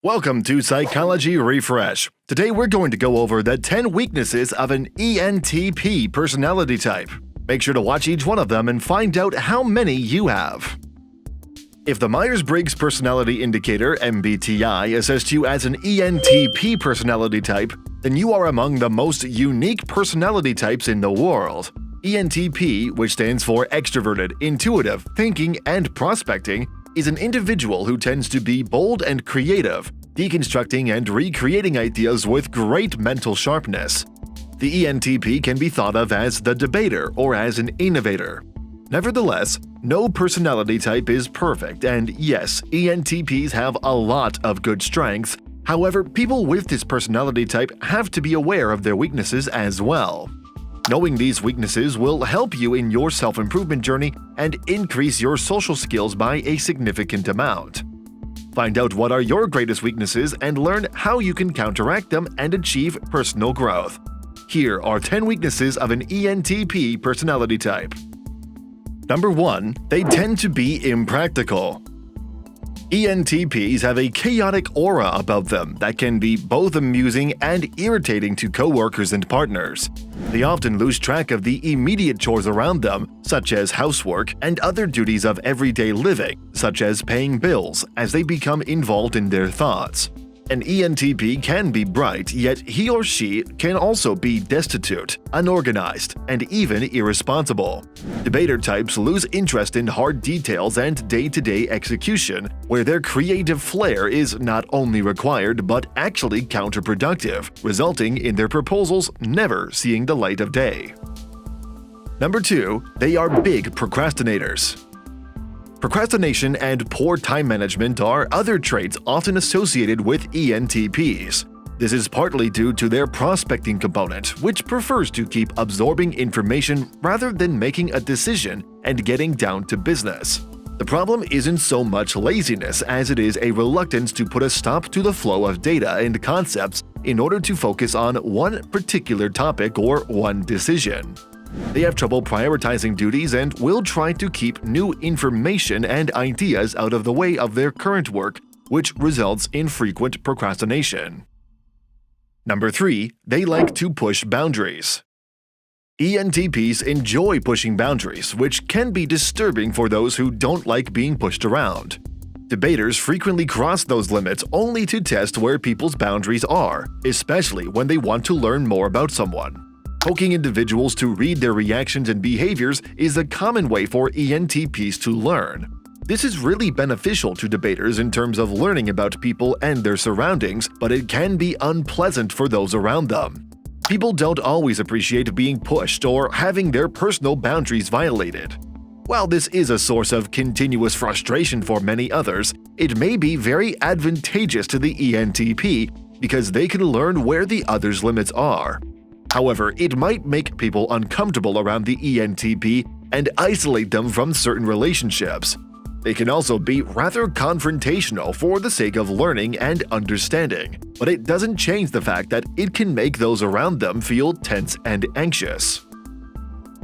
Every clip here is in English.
Welcome to Psychology Refresh. Today we're going to go over the 10 weaknesses of an ENTP personality type. Make sure to watch each one of them and find out how many you have. If the Myer-Briggs Personality Indicator (MBTI) assessed you as an ENTP personality type, then you are among the most unique personality types in the world. ENTP, which stands for extraverted, intuitive, thinking, and prospecting, is an individual who tends to be bold and creative, deconstructing and recreating ideas with great mental sharpness. The ENTP can be thought of as the debater or as an innovator. Nevertheless, no personality type is perfect, and yes, ENTPs have a lot of good strengths. However, people with this personality type have to be aware of their weaknesses as well. Knowing these weaknesses will help you in your self-improvement journey and increase your social skills by a significant amount. Find out what are your greatest weaknesses and learn how you can counteract them and achieve personal growth. Here are 10 weaknesses of an ENTP personality type. Number 1. They tend to be impractical. ENTPs have a chaotic aura about them that can be both amusing and irritating to coworkers and partners. They often lose track of the immediate chores around them, such as housework and other duties of everyday living, such as paying bills, as they become involved in their thoughts. An ENTP can be bright, yet he or she can also be destitute, unorganized, and even irresponsible. Debater types lose interest in hard details and day-to-day execution, where their creative flair is not only required but actually counterproductive, resulting in their proposals never seeing the light of day. Number 2. They are big procrastinators. Procrastination and poor time management are other traits often associated with ENTPs. This is partly due to their prospecting component, which prefers to keep absorbing information rather than making a decision and getting down to business. The problem isn't so much laziness as it is a reluctance to put a stop to the flow of data and concepts in order to focus on one particular topic or one decision. They have trouble prioritizing duties and will try to keep new information and ideas out of the way of their current work, which results in frequent procrastination. Number 3. They like to push boundaries. ENTPs enjoy pushing boundaries, which can be disturbing for those who don't like being pushed around. Debaters frequently cross those limits only to test where people's boundaries are, especially when they want to learn more about someone. Poking individuals to read their reactions and behaviors is a common way for ENTPs to learn. This is really beneficial to debaters in terms of learning about people and their surroundings, but it can be unpleasant for those around them. People don't always appreciate being pushed or having their personal boundaries violated. While this is a source of continuous frustration for many others, it may be very advantageous to the ENTP because they can learn where the other's limits are. However, it might make people uncomfortable around the ENTP and isolate them from certain relationships. They can also be rather confrontational for the sake of learning and understanding, but it doesn't change the fact that it can make those around them feel tense and anxious.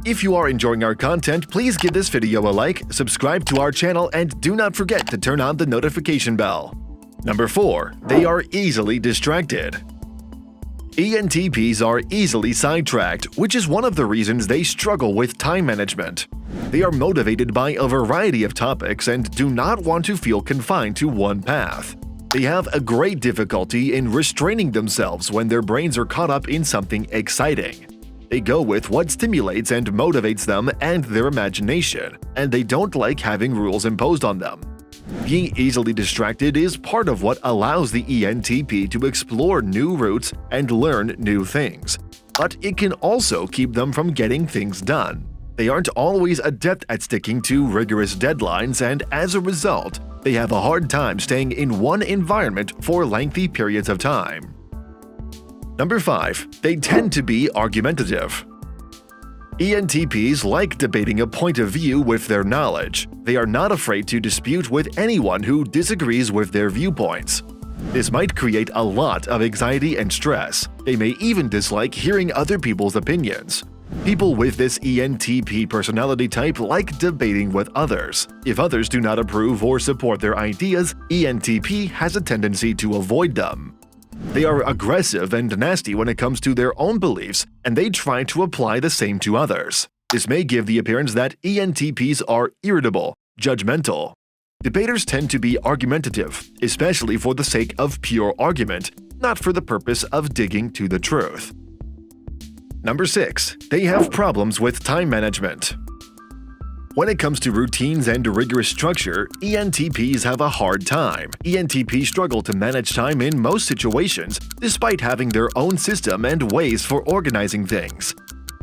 If you are enjoying our content, please give this video a like, subscribe to our channel, and do not forget to turn on the notification bell. Number 4. They are easily distracted. ENTPs are easily sidetracked, which is one of the reasons they struggle with time management. They are motivated by a variety of topics and do not want to feel confined to one path. They have a great difficulty in restraining themselves when their brains are caught up in something exciting. They go with what stimulates and motivates them and their imagination, and they don't like having rules imposed on them. Being easily distracted is part of what allows the ENTP to explore new routes and learn new things, but it can also keep them from getting things done. They aren't always adept at sticking to rigorous deadlines, and as a result, they have a hard time staying in one environment for lengthy periods of time. Number 5. They tend to be argumentative. ENTPs like debating a point of view with their knowledge. They are not afraid to dispute with anyone who disagrees with their viewpoints. This might create a lot of anxiety and stress. They may even dislike hearing other people's opinions. People with this ENTP personality type like debating with others. If others do not approve or support their ideas, ENTP has a tendency to avoid them. They are aggressive and nasty when it comes to their own beliefs, and they try to apply the same to others. This may give the appearance that ENTPs are irritable, judgmental. Debaters tend to be argumentative, especially for the sake of pure argument, not for the purpose of digging to the truth. Number 6. They have problems with time management. When it comes to routines and rigorous structure, ENTPs have a hard time. ENTPs struggle to manage time in most situations, despite having their own system and ways for organizing things.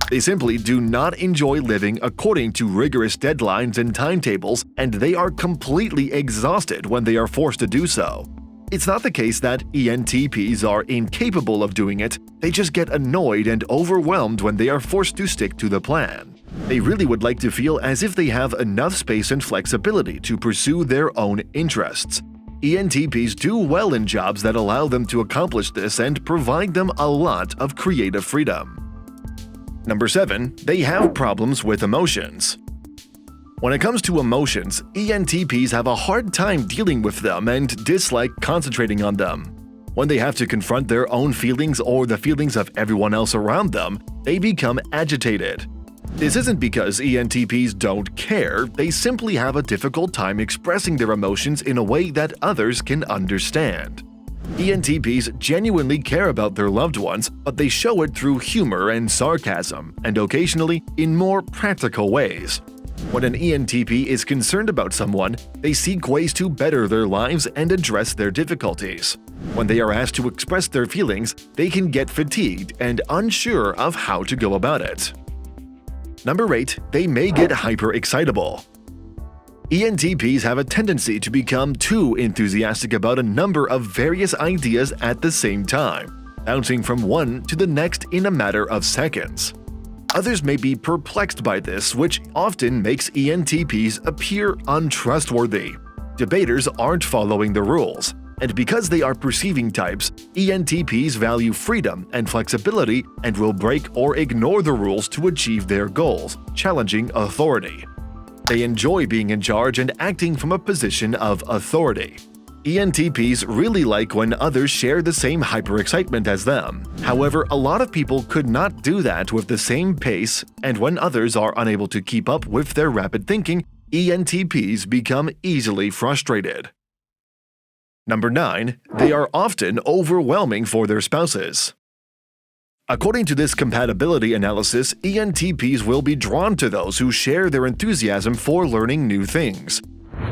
They simply do not enjoy living according to rigorous deadlines and timetables, and they are completely exhausted when they are forced to do so. It's not the case that ENTPs are incapable of doing it, they just get annoyed and overwhelmed when they are forced to stick to the plan. They really would like to feel as if they have enough space and flexibility to pursue their own interests. ENTPs do well in jobs that allow them to accomplish this and provide them a lot of creative freedom. Number 7. They have problems with emotions. When it comes to emotions, ENTPs have a hard time dealing with them and dislike concentrating on them. When they have to confront their own feelings or the feelings of everyone else around them, they become agitated. This isn't because ENTPs don't care, they simply have a difficult time expressing their emotions in a way that others can understand. ENTPs genuinely care about their loved ones, but they show it through humor and sarcasm, and occasionally in more practical ways. When an ENTP is concerned about someone, they seek ways to better their lives and address their difficulties. When they are asked to express their feelings, they can get fatigued and unsure of how to go about it. Number 8. They may get hyperexcitable. ENTPs have a tendency to become too enthusiastic about a number of various ideas at the same time, bouncing from one to the next in a matter of seconds. Others may be perplexed by this, which often makes ENTPs appear untrustworthy. Debaters aren't following the rules, and because they are perceiving types, ENTPs value freedom and flexibility and will break or ignore the rules to achieve their goals, challenging authority. They enjoy being in charge and acting from a position of authority. ENTPs really like when others share the same hyperexcitement as them. However, a lot of people could not do that with the same pace, and when others are unable to keep up with their rapid thinking, ENTPs become easily frustrated. Number 9. They are often overwhelming for their spouses. According to this compatibility analysis, ENTPs will be drawn to those who share their enthusiasm for learning new things.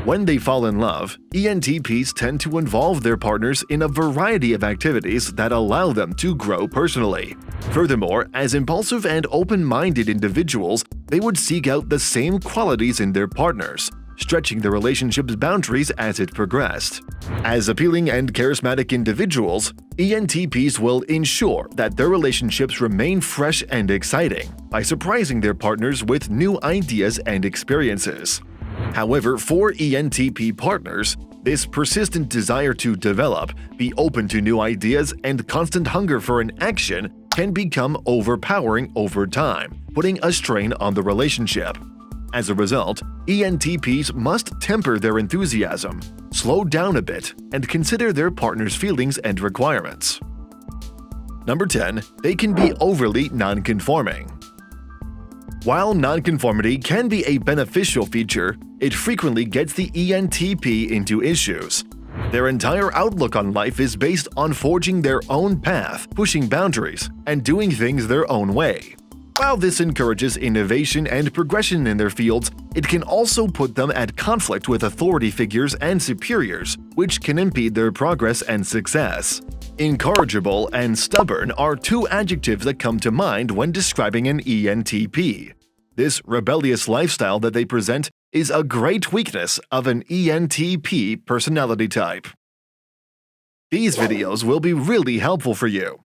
When they fall in love, ENTPs tend to involve their partners in a variety of activities that allow them to grow personally. Furthermore, as impulsive and open-minded individuals, they would seek out the same qualities in their partners, stretching the relationship's boundaries as it progressed. As appealing and charismatic individuals, ENTPs will ensure that their relationships remain fresh and exciting by surprising their partners with new ideas and experiences. However, for ENTP partners, this persistent desire to develop, be open to new ideas, and constant hunger for an action can become overpowering over time, putting a strain on the relationship. As a result, ENTPs must temper their enthusiasm, slow down a bit, and consider their partner's feelings and requirements. Number 10. They can be overly nonconforming. While nonconformity can be a beneficial feature, it frequently gets the ENTP into issues. Their entire outlook on life is based on forging their own path, pushing boundaries, and doing things their own way. While this encourages innovation and progression in their fields, it can also put them at conflict with authority figures and superiors, which can impede their progress and success. Incorrigible and stubborn are two adjectives that come to mind when describing an ENTP. This rebellious lifestyle that they present is a great weakness of an ENTP personality type. These videos will be really helpful for you.